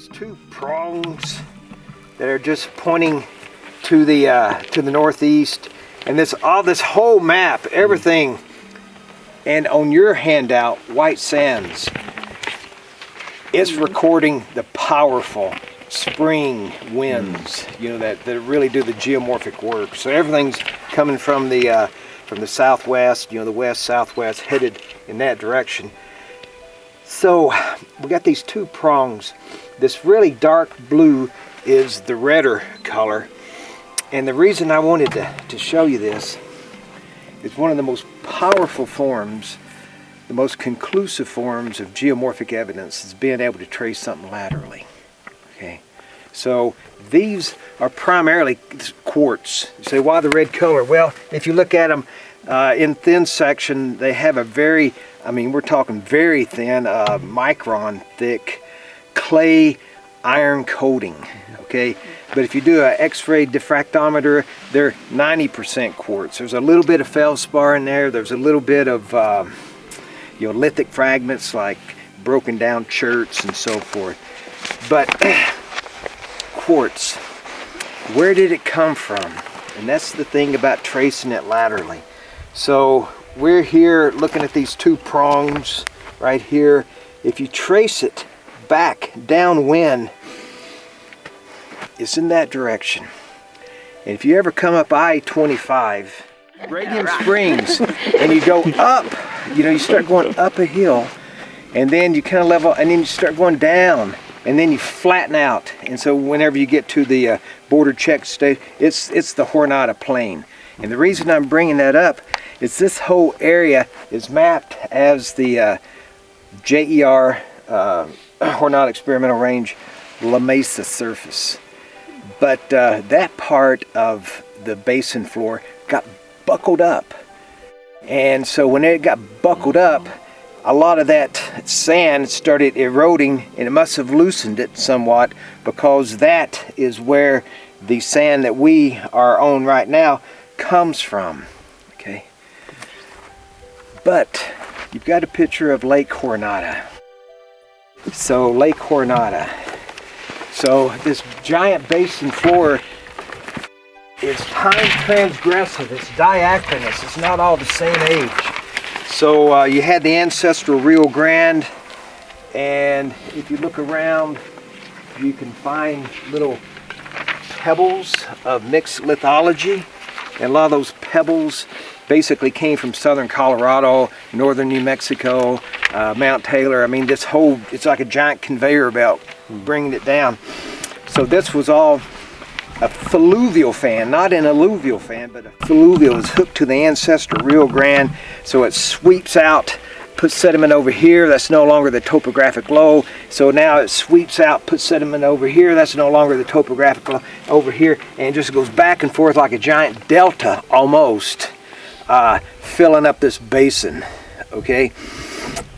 these two prongs that are just pointing to the northeast, and this whole map, everything, and on your handout, White Sands, it's recording the powerful spring winds, you know, that really do the geomorphic work. So everything's coming from the southwest, you know, the west southwest, headed in that direction. So we got these two prongs. This really dark blue is the redder color, and the reason I wanted to show you this is one of the most powerful forms, the most conclusive forms of geomorphic evidence is being able to trace something laterally. Okay, so these are primarily quartz. You say, why the red color? Well, if you look at them in thin section, they have a very, I mean, we're talking very thin, micron thick clay iron coating. Okay, but if you do an X-ray diffractometer, they're 90% quartz. There's a little bit of feldspar in there. There's a little bit of you know, lithic fragments like broken down cherts and so forth. But quartz, where did it come from? And that's the thing about tracing it laterally. So we're here looking at these two prongs right here. If you trace it back downwind, it's in that direction. And if you ever come up I-25, Radium Springs, and you go up, you know, you start going up a hill, and then you kind of level, and then you start going down, and then you flatten out. And so whenever you get to the border check state, it's the Jornada Plain. And the reason I'm bringing that up is this whole area is mapped as the JER, Jornada Experimental Range, La Mesa surface. But that part of the basin floor got buckled up, and so when it got buckled up, a lot of that sand started eroding, and it must have loosened it somewhat, because that is where the sand that we are on right now comes from. Okay, but you've got a picture of Lake Jornada. So Lake Jornada, so this giant basin floor is time transgressive, it's diachronous, it's not all the same age. So you had the ancestral Rio Grande, and if you look around, you can find little pebbles of mixed lithology, and a lot of those pebbles basically came from southern Colorado, northern New Mexico, Mount Taylor. I mean, this whole, it's like a giant conveyor belt bringing it down. So this was all a fluvial fan, not an alluvial fan, but a fluvial is hooked to the ancestral Rio Grande, so it sweeps out, puts sediment over here, that's no longer the topographic low, so now it sweeps out, puts sediment over here, that's no longer the topographic low over here, and it just goes back and forth like a giant delta almost, filling up this basin. Okay,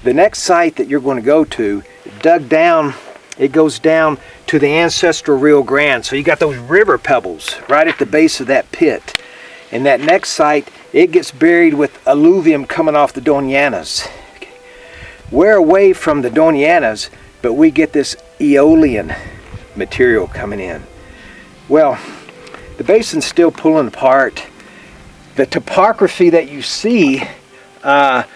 the next site that you're going to go to, dug down, it goes down to the ancestral Rio Grande. So you got those river pebbles right at the base of that pit. And that next site, it gets buried with alluvium coming off the Doñanas. Okay. We're away from the Doñanas, but we get this Aeolian material coming in. Well, the basin's still pulling apart. The topography that you see are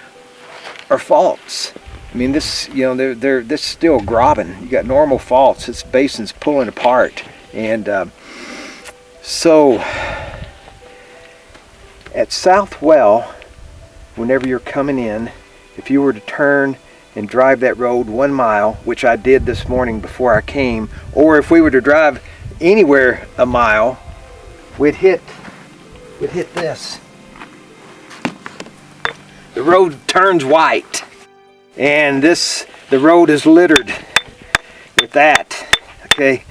faults. I mean, this, you know, this is still grobbing. You got normal faults. This basin's pulling apart, and so at Southwell, whenever you're coming in, if you were to turn and drive that road 1 mile, which I did this morning before I came, or if we were to drive anywhere a mile, we'd hit this. The road turns white. And the road is littered with that. Okay,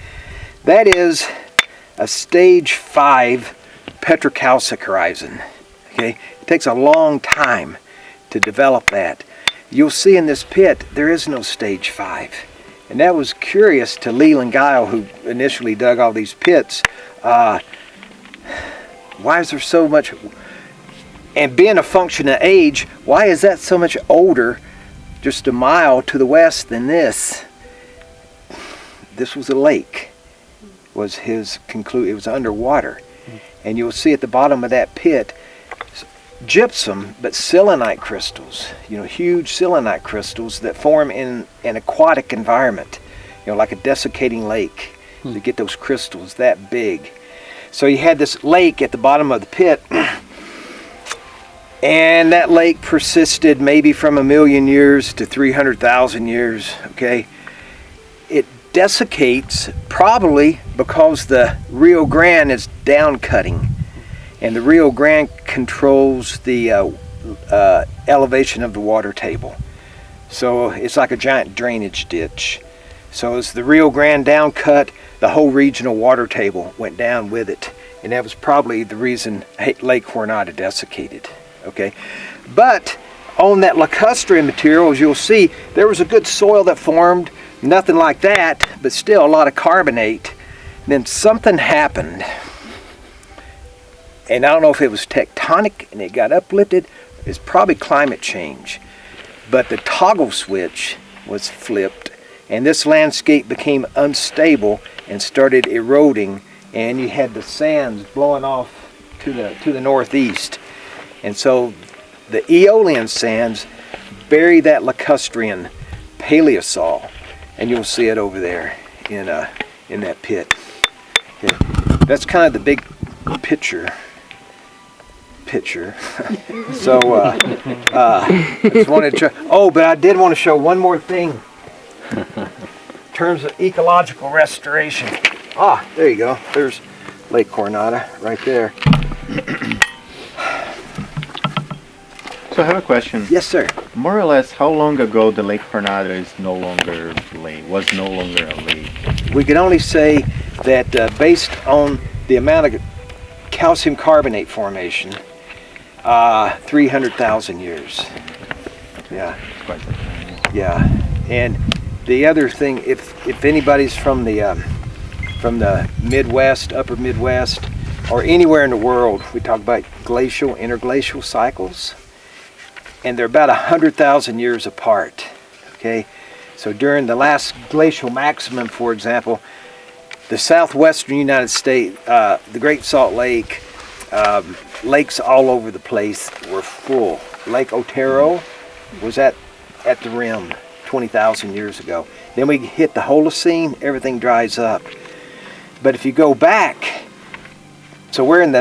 that is a stage 5 petrocalcic horizon. Okay, it takes a long time to develop that. You'll see in this pit there is no stage 5, and that was curious to Leland Guile, who initially dug all these pits. Why is there so much? And being a function of age, why is that so much older? Just a mile to the west than this. this was a lake, was his conclusion. It was underwater. And you'll see at the bottom of that pit, gypsum, but selenite crystals, huge selenite crystals that form in an aquatic environment, like a desiccating lake. You get those crystals that big. So you had this lake at the bottom of the pit, and that lake persisted maybe from 1 million years to 300,000 years, okay? It desiccates probably because the Rio Grande is down cutting, and the Rio Grande controls the elevation of the water table. So it's like a giant drainage ditch. So as the Rio Grande down cut, the whole regional water table went down with it, and that was probably the reason Lake Jornada desiccated. Okay, but on that lacustrine material, as you'll see, there was a good soil that formed, nothing like that, but still a lot of carbonate. Then something happened, and I don't know if it was tectonic and it got uplifted. It's probably climate change, but the toggle switch was flipped, and this landscape became unstable and started eroding, and you had the sands blowing off to the northeast. And so the Aeolian sands bury that lacustrine paleosol, and you'll see it over there in that pit. Okay. That's kind of the big picture. So I just wanted to show. Oh, but I did want to show one more thing in terms of ecological restoration. Ah, there you go. There's Lake Jornada right there. So I have a question. Yes, sir. More or less, how long ago the Lake Jornada was no longer a lake? We can only say that based on the amount of calcium carbonate formation, 300,000 years. Yeah. Quite some time. Yeah. And the other thing, if anybody's from the Midwest, upper Midwest, or anywhere in the world, we talk about glacial, interglacial cycles. And they're about 100,000 years apart, okay? So during the last glacial maximum, for example, the southwestern United States, the Great Salt Lake, lakes all over the place were full. Lake Otero was at the rim 20,000 years ago. Then we hit the Holocene, everything dries up. But if you go back, so we're in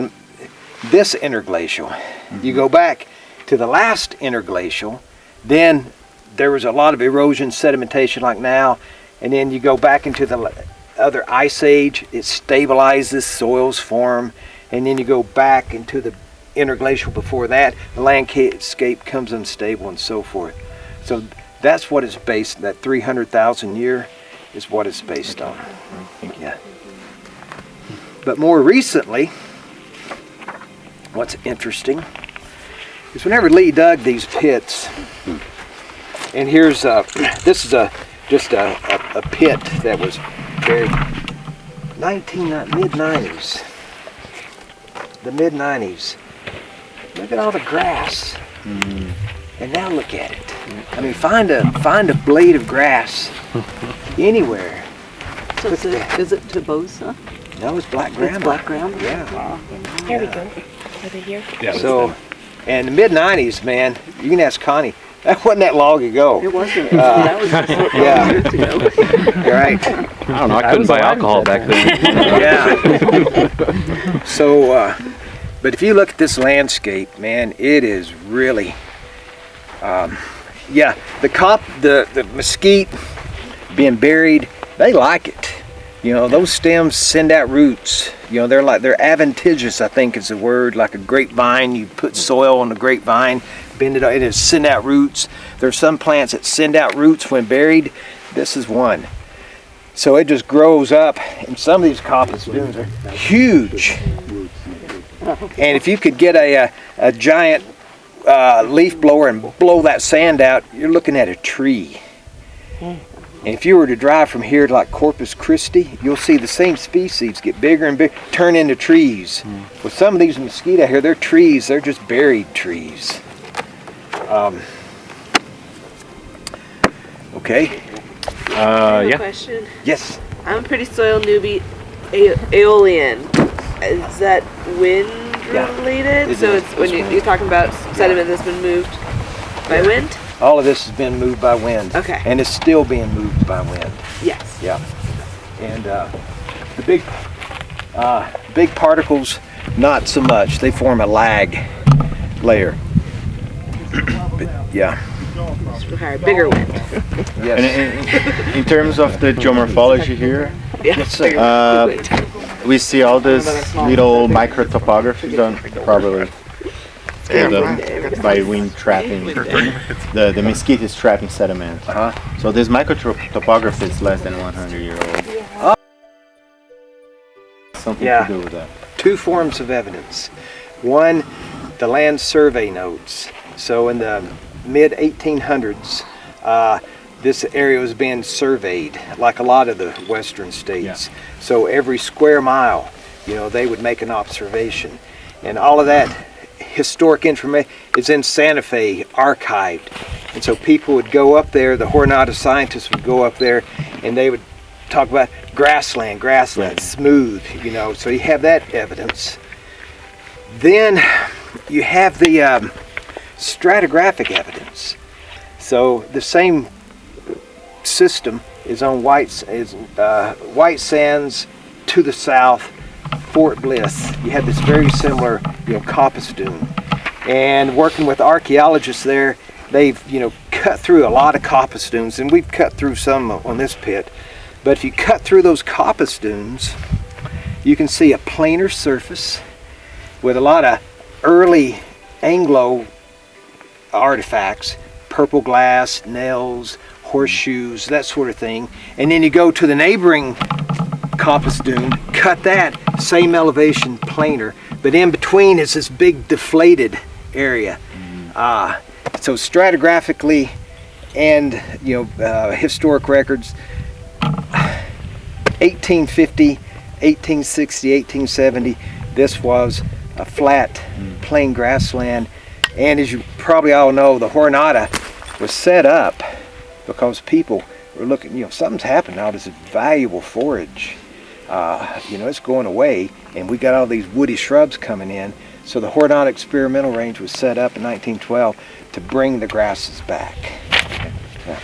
this interglacial. You go back to the last interglacial, then there was a lot of erosion, sedimentation like now, and then you go back into the other ice age, it stabilizes, soils form, and then you go back into the interglacial before that, the landscape comes unstable and so forth. So that's what it's based, that 300,000 year is what it's based on. Yeah. But more recently, what's interesting is whenever Lee dug these pits, and here's this is just a pit that was buried mid-90s. The mid-90s. Look at all the grass. And now look at it. I mean, find a blade of grass anywhere. So is it Tobosa? No, it's black ground. It's black ground? Yeah. Wow. Here we go. Over here. Yeah. So, and the mid-90s, man, you can ask Connie, that wasn't that long ago. It wasn't. That was just Yeah. years ago. You're right. I don't know. I couldn't buy alcohol back then. Yeah. So, but if you look at this landscape, man, it is really, yeah, the mesquite being buried, they like it. You know, those stems send out roots. You know, they're adventitious, I think is the word, like a grapevine. You put soil on the grapevine, bend it, it send out roots. There's some plants that send out roots when buried. This is one. So it just grows up, and some of these coppice dunes are huge. And if you could get a giant leaf blower and blow that sand out, you're looking at a tree. And if you were to drive from here to like Corpus Christi, you'll see the same species get bigger and bigger, turn into trees. With some of these mesquite out here, they're trees, they're just buried trees. Okay. I have a Yeah. question. Yes. I'm a pretty soil newbie. Aeolian. Is that wind related? it So is. it's when It's you're talking about sediment that's been moved by wind? All of this has been moved by wind. Okay. And it's still being moved by wind. Yes. Yeah. And the big particles, not so much. They form a lag layer. But, yeah. Require bigger wind. Yes. And in terms of the geomorphology here, Yeah. Yes, sir. Bigger wind. we see all this little micro topography done probably by wind trapping. The mesquite is trapping sediment. Uh-huh. So this micro topography is less than 100 year old. Something Yeah. to do with that. Two forms of evidence. One, the land survey notes. So in the mid 1800s, this area was being surveyed like a lot of the western states. So every square mile, they would make an observation. And all of that historic information is in Santa Fe archived. And so people would go up there, the Jornada scientists would go up there, and they would talk about grassland, smooth, so you have that evidence. Then you have the stratigraphic evidence. So the same system is on White Sands to the south, Fort Bliss. You have this very similar, coppice dune. And working with archaeologists there, they've, cut through a lot of coppice dunes, and we've cut through some on this pit. But if you cut through those coppice dunes, you can see a planar surface with a lot of early Anglo artifacts, purple glass, nails, horseshoes, that sort of thing. And then you go to the neighboring coppice dune, cut that, same elevation, planar, but in between is this big deflated area. So stratigraphically and historic records, 1850, 1860, 1870, this was a flat, plain grassland. And as you probably all know, the Jornada was set up because people were looking, something's happened now, this valuable forage. It's going away, and we got all these woody shrubs coming in. So the Jornada Experimental Range was set up in 1912 to bring the grasses back. Yeah.